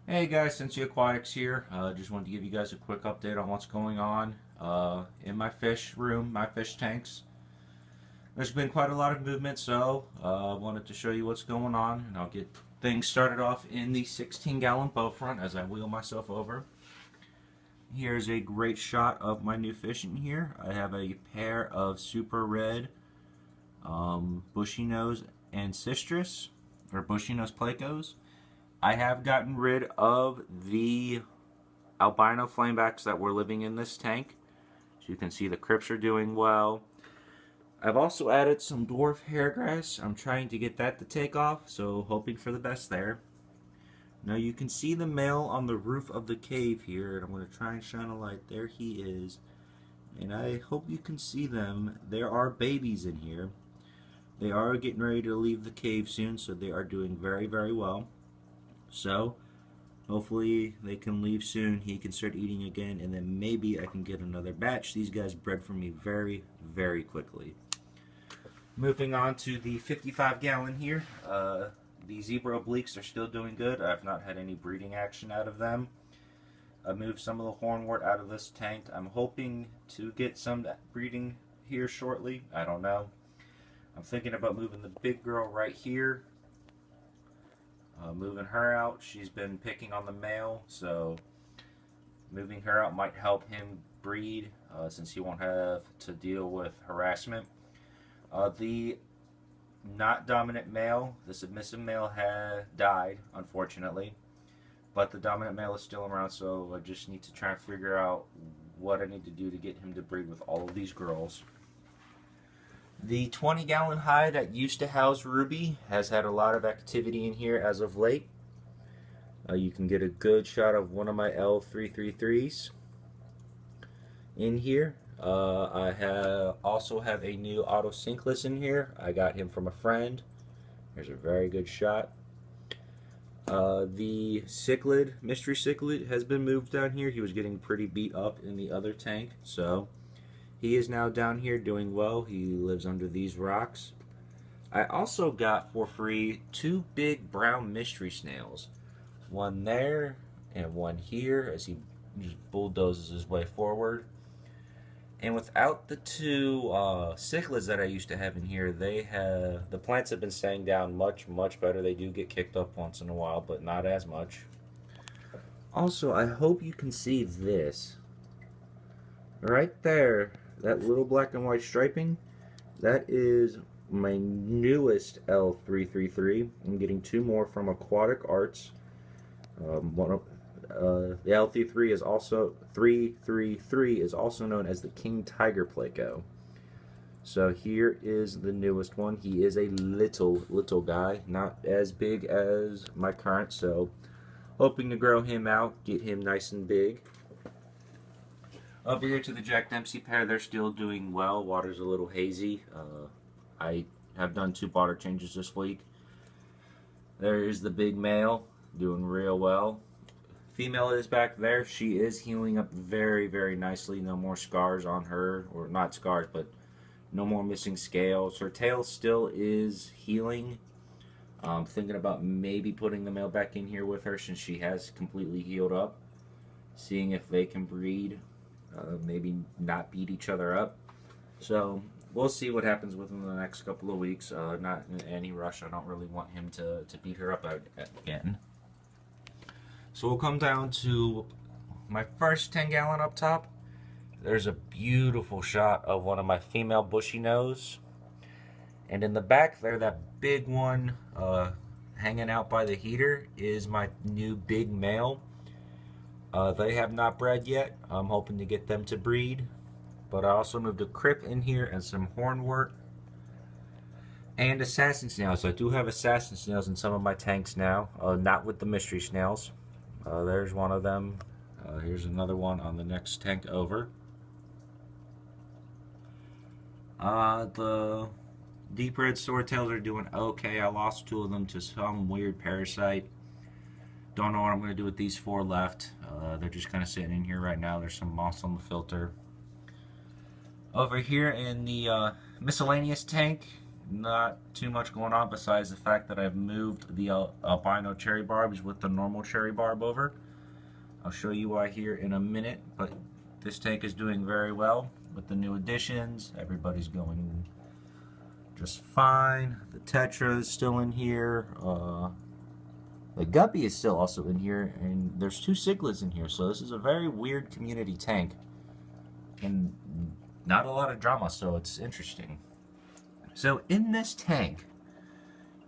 Hey guys, Cincy Aquatics here. Just wanted to give you guys a quick update on what's going on in my fish room, my fish tanks. There's been quite a lot of movement, so I wanted to show you what's going on, and I'll get things started off in the 16-gallon bow front as I wheel myself over. Here's a great shot of my new fish in here. I have a pair of super red bushy nose and citrus, or bushy nose plecos. I have gotten rid of the albino flamebacks that were living in this tank. So you can see the crypts are doing well. I've also added some dwarf hairgrass. I'm trying to get that to take off, so hoping for the best there. Now you can see the male on the roof of the cave here, and I'm going to try and shine a light. There he is. And I hope you can see them. There are babies in here. They are getting ready to leave the cave soon, so they are doing very, very well. So, hopefully they can leave soon, he can start eating again, and then maybe I can get another batch. These guys bred for me very, very quickly. Moving on to the 55-gallon here. The zebra obliques are still doing good. I've not had any breeding action out of them. I moved some of the hornwort out of this tank. I'm hoping to get some breeding here shortly. I don't know. I'm thinking about moving the big girl right here. Moving her out, she's been picking on the male, so moving her out might help him breed since he won't have to deal with harassment. The not dominant male, the submissive male, had died, unfortunately, but the dominant male is still around, so I just need to try and figure out what I need to do to get him to breed with all of these girls. The 20-gallon hide that used to house Ruby has had a lot of activity in here as of late. You can get a good shot of one of my L333s in here. I also have a new autocinkless in here. I got him from a friend. Here's a very good shot. The cichlid, mystery cichlid, has been moved down here. He was getting pretty beat up in the other tank, so he is now down here doing well. He lives under these rocks. I also got for free two big brown mystery snails. One there and one here as he just bulldozes his way forward. And without the two cichlids that I used to have in here, the plants have been staying down much, much better. They do get kicked up once in a while, but not as much. Also, I hope you can see this. Right there, that little black and white striping, that is my newest L333. I'm getting two more from Aquatic Arts. The L33 is also 333 is also known as the King Tiger Pleco. So here is the newest one. He is a little guy, not as big as my current, so hoping to grow him out, get him nice and big. Over here to the Jack Dempsey pair, they're still doing well. Water's a little hazy. I have done two water changes this week. There is the big male, doing real well. Female is back there. She is healing up very, very nicely. No more scars on her, or not scars, but no more missing scales. Her tail still is healing. I'm thinking about maybe putting the male back in here with her since she has completely healed up. Seeing if they can breed. Maybe not beat each other up. So we'll see what happens within the next couple of weeks. Not in any rush. I don't really want him to beat her up again. So we'll come down to my first 10-gallon up top. There's a beautiful shot of one of my female bushy nose. And in the back there, that big one hanging out by the heater is my new big male. They have not bred yet. I'm hoping to get them to breed. But I also moved a crip in here and some hornwort. And assassin snails. So I do have assassin snails in some of my tanks now. Not with the mystery snails. There's one of them. Here's another one on the next tank over. The deep red swordtails are doing okay. I lost two of them to some weird parasite. Don't know what I'm going to do with these four left. They're just kind of sitting in here right now. There's some moss on the filter. Over here in the miscellaneous tank, not too much going on besides the fact that I've moved the albino cherry barbs with the normal cherry barb over. I'll show you why here in a minute, but this tank is doing very well with the new additions. Everybody's going just fine. The Tetra is still in here. The Guppy is still also in here, and there's 2 cichlids in here, so this is a very weird community tank. And not a lot of drama, so it's interesting. So in this tank,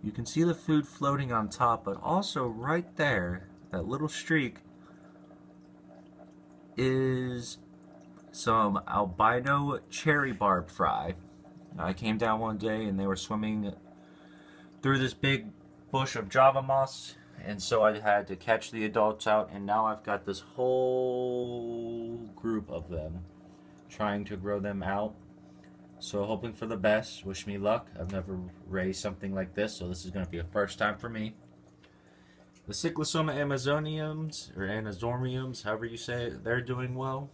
you can see the food floating on top, but also right there, that little streak, is some albino cherry barb fry. I came down one day and they were swimming through this big bush of Java moss, and so I had to catch the adults out, and now I've got this whole group of them trying to grow them out. So hoping for the best. Wish me luck. I've never raised something like this, so this is going to be a first time for me. The Cyclosoma amazoniums, or anazormiums, however you say it, they're doing well.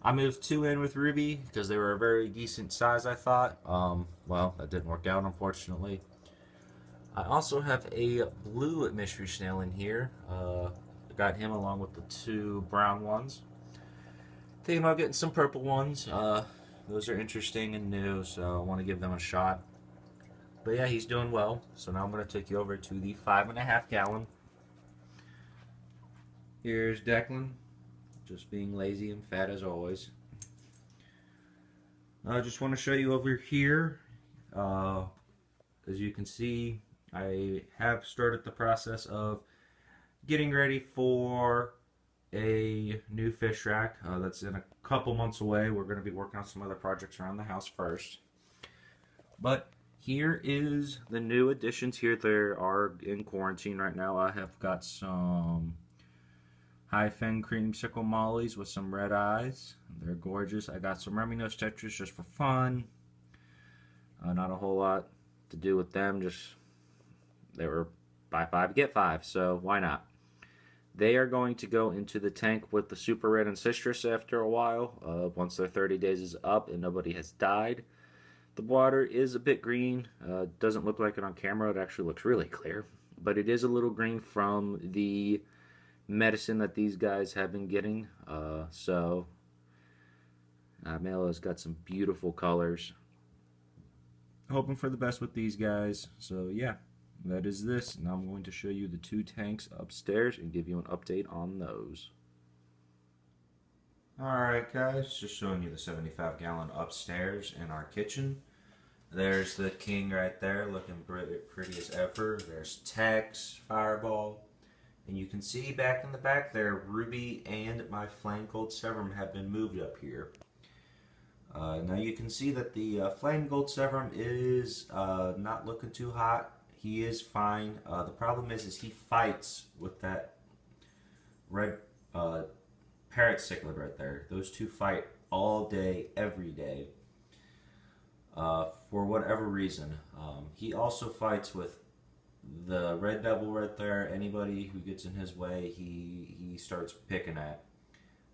I moved 2 in with Ruby because they were a very decent size, I thought. Well, that didn't work out, unfortunately. I also have a blue mystery snail in here. I got him along with the 2 brown ones. Thinking about getting some purple ones. Those are interesting and new, so I want to give them a shot. But yeah, he's doing well. So now I'm going to take you over to the 5.5 gallon. Here's Declan, just being lazy and fat as always. I just want to show you over here. As you can see, I have started the process of getting ready for a new fish rack that's in a couple months away. We're going to be working on some other projects around the house first. But here is the new additions here. They are in quarantine right now. I have got some high fin creamsicle mollies with some red eyes. They're gorgeous. I got some Reminos tetras just for fun. Not a whole lot to do with them. Just they were buy 5 get 5, so why not? They are going to go into the tank with the Super Red and Citrus after a while, once their 30 days is up and nobody has died. The water is a bit green. Doesn't look like it on camera. It actually looks really clear. But it is a little green from the medicine that these guys have been getting. Melo's got some beautiful colors. Hoping for the best with these guys. So yeah. That is this. Now I'm going to show you the 2 tanks upstairs and give you an update on those. Alright guys, just showing you the 75 gallon upstairs in our kitchen. There's the king right there looking pretty as ever. There's Tex, Fireball. And you can see back in the back there, Ruby and my Flame Gold Severum have been moved up here. Now you can see that the Flame Gold Severum is not looking too hot. He is fine. The problem is he fights with that red parrot cichlid right there. Those 2 fight all day, every day, for whatever reason. He also fights with the red devil right there. Anybody who gets in his way, he starts picking at.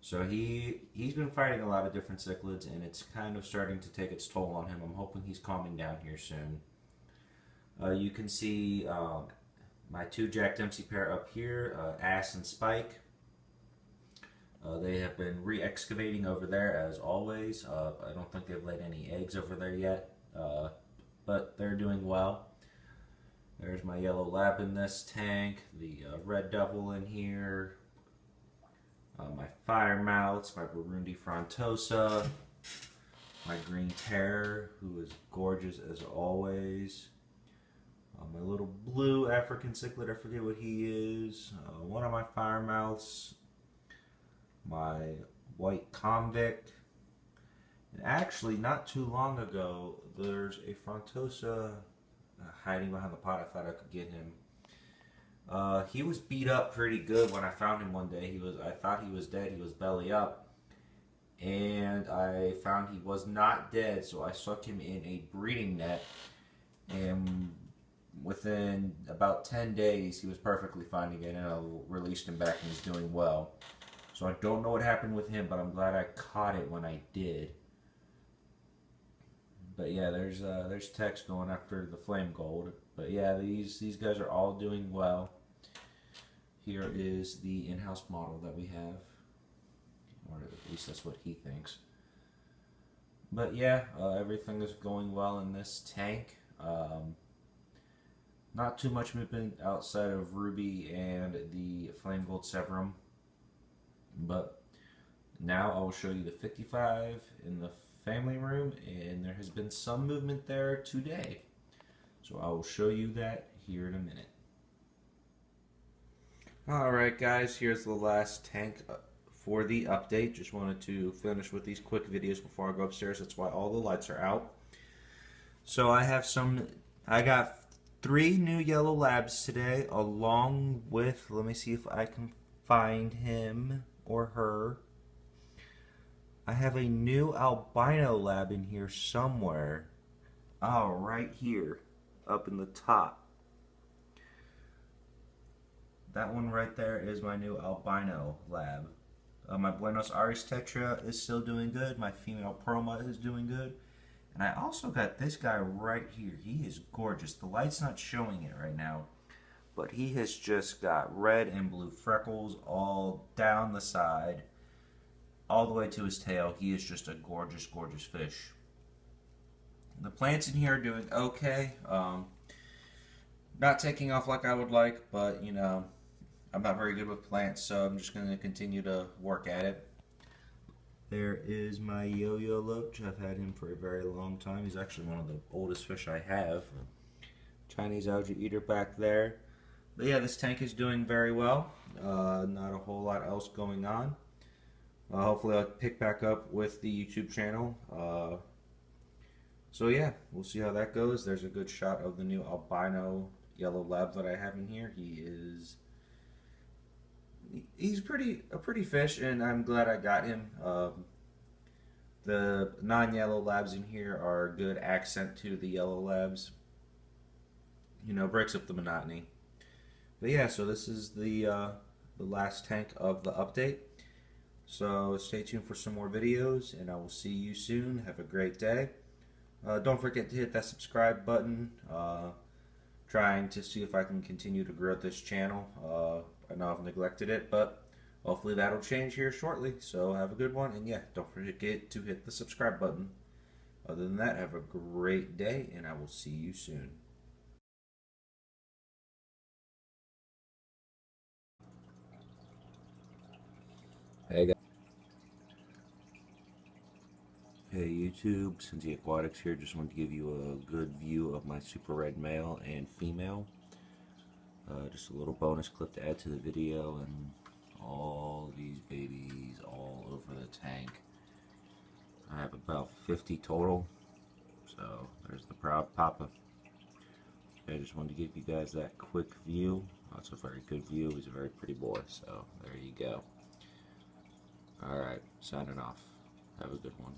So he's been fighting a lot of different cichlids, and it's kind of starting to take its toll on him. I'm hoping he's calming down here soon. You can see my 2 Jack Dempsey pair up here, Ass and Spike. They have been re-excavating over there as always. I don't think they've laid any eggs over there yet, but they're doing well. There's my yellow lab in this tank, the red devil in here, my fire mouths, my Burundi frontosa, my green terror, who is gorgeous as always. My little blue African cichlid, I forget what he is. One of my fire mouths, my white convict. And actually, not too long ago, there's a frontosa hiding behind the pot. I thought I could get him. He was beat up pretty good when I found him one day. I thought he was dead. He was belly up. And I found he was not dead, so I stuck him in a breeding net. And within about 10 days, he was perfectly fine again, and I released him back, and he's doing well. So I don't know what happened with him, but I'm glad I caught it when I did. But yeah, there's Tex going after the Flame Gold. But yeah, these guys are all doing well. Here is the in-house model that we have, or at least that's what he thinks. But yeah, everything is going well in this tank. Not too much movement outside of Ruby and the Flame Gold Severum. But now I will show you the 55 in the family room, and there has been some movement there today. So I will show you that here in a minute. Alright guys, here's the last tank for the update. Just wanted to finish with these quick videos before I go upstairs. That's why all the lights are out. So I got 3 new yellow labs today, along with, let me see if I can find him or her. I have a new albino lab in here somewhere. Oh, right here, up in the top. That one right there is my new albino lab. My Buenos Aires Tetra is still doing good. My female Proma is doing good. And I also got this guy right here. He is gorgeous. The light's not showing it right now, but he has just got red and blue freckles all down the side, all the way to his tail. He is just a gorgeous, gorgeous fish. The plants in here are doing okay. Not taking off like I would like, but you know, I'm not very good with plants, so I'm just going to continue to work at it. There is my Yo-Yo Loach. I've had him for a very long time. He's actually one of the oldest fish I have. Chinese algae eater back there. But yeah, this tank is doing very well. Not a whole lot else going on. Hopefully I'll pick back up with the YouTube channel. So yeah, we'll see how that goes. There's a good shot of the new albino yellow lab that I have in here. He's a pretty fish, and I'm glad I got him. The non-yellow labs in here are a good accent to the yellow labs. You know, breaks up the monotony. But yeah, so this is the last tank of the update. So stay tuned for some more videos, and I will see you soon. Have a great day. Don't forget to hit that subscribe button. Trying to see if I can continue to grow this channel. I know I've neglected it, but hopefully that'll change here shortly. So have a good one, and yeah, don't forget to hit the subscribe button. Other than that, have a great day, and I will see you soon. Hey guys. Hey YouTube, Cincy Aquatics here. Just wanted to give you a good view of my super red male and female. Just a little bonus clip to add to the video, and all these babies all over the tank. I have about 50 total, so there's the proud papa. I just wanted to give you guys that quick view. That's a very good view. He's a very pretty boy, so there you go. Alright, signing off. Have a good one.